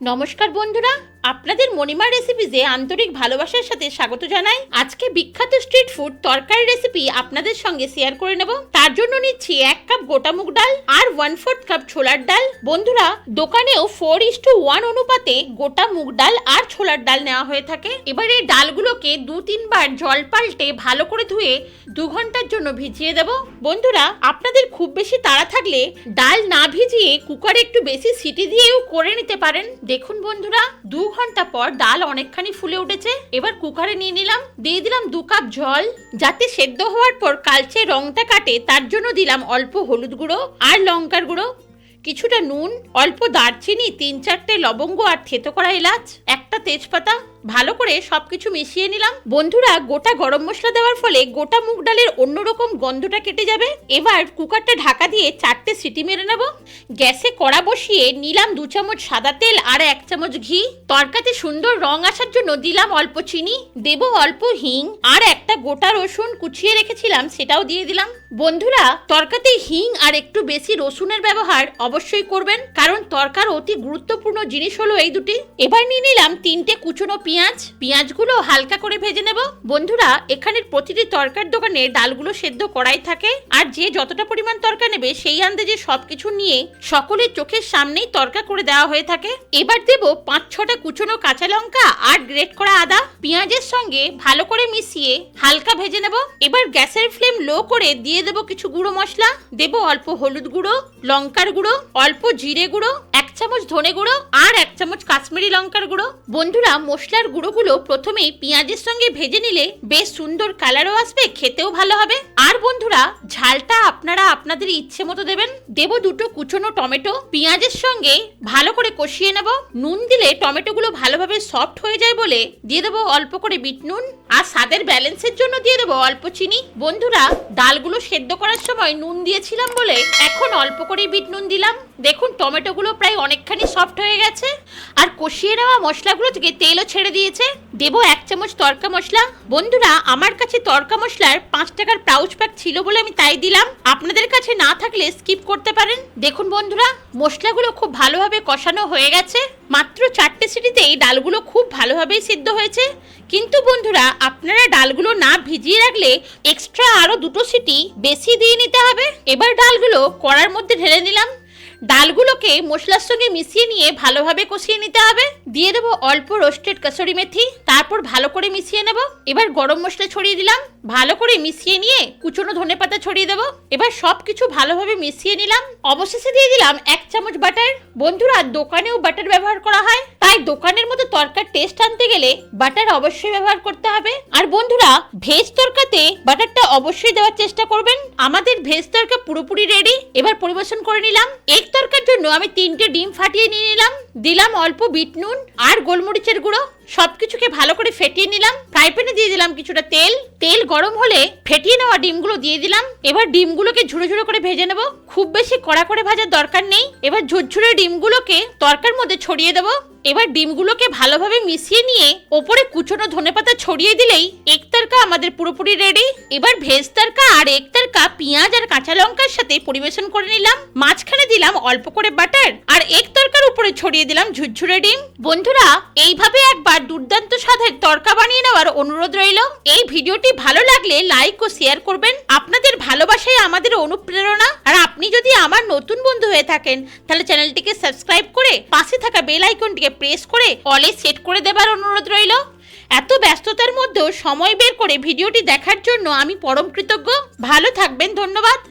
নমস্কার বন্ধুরা, আপনাদের মণিমা রেসিপিজে আন্তরিক ভালোবাসার সাথে স্বাগত জানাই। আজকে বিখ্যাত স্ট্রিট ফুড তরকারি রেসিপি আপনাদের সঙ্গে শেয়ার করে নেব। তার জন্য নিচ্ছি 1 কাপ গোটা মুগ ডাল আর 1/4 কাপ ছোলার ডাল। বন্ধুরা, দোকানেও 4:1 অনুপাতে গোটা মুগ ডাল আর ছোলার ডাল নেওয়া হয়ে থাকে। এবারে ডালগুলোকে 2-3 বার জল পাল্টে ভালো করে ধুয়ে 2 ঘন্টার জন্য ভিজিয়ে দেব। বন্ধুরা, আপনাদের খুব বেশি তাড়া থাকলে ডাল না ভিজিয়ে কুকারে একটু বেশি সিটি দিয়েও করে নিতে পারেন। দেখুন বন্ধুরা, 2 ঘন্টা পর ডাল অনেকখানি ফুলে উঠেছে। এবার কুকারে নিয়ে নিলাম, দিয়ে দিলাম 2 কাপ জল। যাতে সেদ্ধ হওয়ার পর কালচে রংটা কাটে তার জন্য দিলাম অল্প হলুদ গুঁড়ো আর লঙ্কার গুঁড়ো, কিছুটা নুন, অল্প দারচিনি, 3-4টে লবঙ্গ আর থেতো করা এলাচ, একটা তেজপাতা। ভালো করে সবকিছু মিশিয়ে নিলাম। বন্ধুরা, গোটা গরম মশলা দেওয়ার ফলে গোটা মুগ ডালের অন্যরকম গন্ধটা কেটে যাবে। এবার কুকারটা ঢাকা দিয়ে 4টে সিটি মেরে নেব। গ্যাসে কড়া বসিয়ে নিলাম 2 চামচ সাদা তেল আর 1 চামচ ঘি। তরকারিতে সুন্দর রং আসার জন্য দিলাম অল্প চিনি, দেব অল্প হিং আর একটা গোটা রসুন কুচিয়ে রেখেছিলাম সেটাও দিয়ে দিলাম। বন্ধুরা, তরকারিতে হিং আর একটু বেশি রসুনের ব্যবহার অবশ্যই করবেন, কারণ তরকার অতি গুরুত্বপূর্ণ জিনিস হলো এই দুটি। এবার নিয়ে নিলাম 3টে কুচনো পেঁয়াজগুলো হালকা করে ভেজে নেব। বন্ধুরা, এখানের প্রতিটি তরকার দোকানে ডালগুলো সেদ্ধ করাই থাকে, আর যে যতটা পরিমাণ তরকা নেবে সেই আন্দাজে সবকিছু নিয়ে সকলের চোখের সামনেই তরকা করে দেওয়া হয়ে থাকে। এবার দেব 5-6টা কুচনো কাঁচা লঙ্কা আর গ্রেট করা আদা। পেঁয়াজের সঙ্গে ভালো করে মিশিয়ে হালকা ভেজে নেব। এবার গ্যাসের ফ্লেম লো করে দিয়ে দেব কিছু গুঁড়ো মশলা। দেব অল্প হলুদ গুঁড়ো, লঙ্কার গুঁড়ো, অল্প জিরে গুঁড়ো, 1 চামচ ধনে গুঁড়ো আর 1 চামচ কাশ্মীরি লঙ্কার গুঁড়ো। বন্ধুরা, মশলার গুঁড়োগুলো প্রথমেই পেঁয়াজের সঙ্গে ভেজে নিলে বেশ সুন্দর কালারও আসবে, খেতেও ভালো হবে। আর বন্ধুরা, ঝালটা আপনারা আপনাদের ইচ্ছে মতো দেবেন। দেব 2টো কুচনো টমেটো। পেঁয়াজের সঙ্গে ভালো করে কষিয়ে নেব। নুন দিলে টমেটোগুলো ভালোভাবে সফট হয়ে যায় বলে দিয়ে দেবো অল্প করে বিট নুন, আর স্বাদের ব্যালেন্সের জন্য দিয়ে দেবো অল্প চিনি। বন্ধুরা, ডালগুলো সেদ্ধ করার সময় নুন দিয়েছিলাম বলে এখন অল্প করে বিট নুন দিলাম। দেখুন, টমেটোগুলো প্রায় অনেকখানি সফট হয়ে গেছে, আর কষিয়ে নেওয়া মশলাগুলো থেকে তেলও ছেড়ে দিয়েছে। দেব 1 চামচ তড়কা মশলা। বন্ধুরা, আমার কাছে তড়কা মশলার 5 টাকার পাউচ প্যাক ছিল বলে আমি তাই দিলাম, আপনাদের কাছে না থাকলে স্কিপ করতে পারেন। দেখুন বন্ধুরা, মশলাগুলো খুব ভালোভাবে কষানো হয়ে গেছে। মাত্র 4টে সিটিতেই ডালগুলো খুব ভালোভাবেই সিদ্ধ হয়েছে। কিন্তু বন্ধুরা, আপনারা ডালগুলো না ভিজিয়ে রাখলে এক্সট্রা আরো 2টো সিটি বেশি দিয়ে নিতে হবে। এবার ডালগুলো কড়ার মধ্যে ঢেলে নিলাম। ডালগুলোকে মশলার সঙ্গে মিশিয়ে নিয়ে ভালোভাবে কষিয়ে নিতে হবে। দিয়ে দেবো অল্প রোস্টেড কাসুরি মেথি, তারপর ভালো করে মিশিয়ে নেব। এবার গরম মশলা ছড়িয়ে দিলাম। ভালো করে মিশিয়ে নিয়ে কুচনো ধনেপাতা ছড়িয়ে দেবো। এবার সবকিছু ভালোভাবে মিশিয়ে নিলাম। অবশেষে দিয়ে দিলাম 1 চামচ বাটার। বন্ধুরা, দোকানেও বাটার ব্যবহার করা হয়, তাই দোকানের মতো তরকার টেস্ট আনতে গেলে বাটার অবশ্যই ব্যবহার করতে হবে। আর বন্ধুরা, ভেজ তরকাতে বাটারটা অবশ্যই দেওয়ার চেষ্টা করবেন। আমাদের ভেজ তরকা পুরোপুরি রেডি। এবার পরিবেশন করে নিলাম। এক তরকার জন্য আমি 3টে ডিম ফাটিয়ে নিয়ে নিলাম। দিলাম অল্প বিট নুন আর গোলমরিচের গুঁড়ো। সবকিছুকে ভালো করে ফেটিয়ে নিলাম। ফ্রাই প্যানে দিয়ে দিলাম কিছুটা তেল। তেল গরম হলে ফেটিয়ে নেওয়া ডিমগুলো দিয়ে দিলাম। এবার ডিমগুলোকে ঝুড়ো ঝুড়ো করে ভেজে নেব। খুব বেশি কড়া করে ভাজার দরকার নেই। এবার ঝুরঝুরে ডিমগুলোকে তরকার মধ্যে ছড়িয়ে দেবো। এবার ডিমগুলোকে ভালোভাবে মিশিয়ে নিয়ে ওপরে কুচনো ধনেপাতা ছড়িয়ে দিলেই এক তরকা আমাদের পুরোপুরি রেডি। এবার ভেজ তরকা আর এক তরকা পেঁয়াজ আর কাঁচা লঙ্কার সাথে পরিবেশন করে নিলাম। মাঝখানে দিলাম অল্প করে বাটার, আর এক তরকার উপরে ছড়িয়ে দিলাম ঝুরঝুরে ডিম। বন্ধুরা, এইভাবে একবার দুর্দান্ত স্বাদের তরকা বানিয়ে নেওয়ার অনুরোধ রইল। এই ভিডিওটি ভালো লাগলে লাইক ও শেয়ার করবেন। আপনাদের ভালোবাসাই আমাদের অনুপ্রেরণা। আর আপনি যদি আমার নতুন বন্ধু হয়ে থাকেন তাহলে চ্যানেলটিকে সাবস্ক্রাইব করে পাশে থাকা বেল আইকনটিকে প্রেস করে অলে সেট করে দেবার অনুরোধ রইল। এত ব্যস্ততার মধ্যেও সময় বের করে ভিডিওটি দেখার জন্য আমি পরম কৃতজ্ঞ। ভালো থাকবেন, ধন্যবাদ।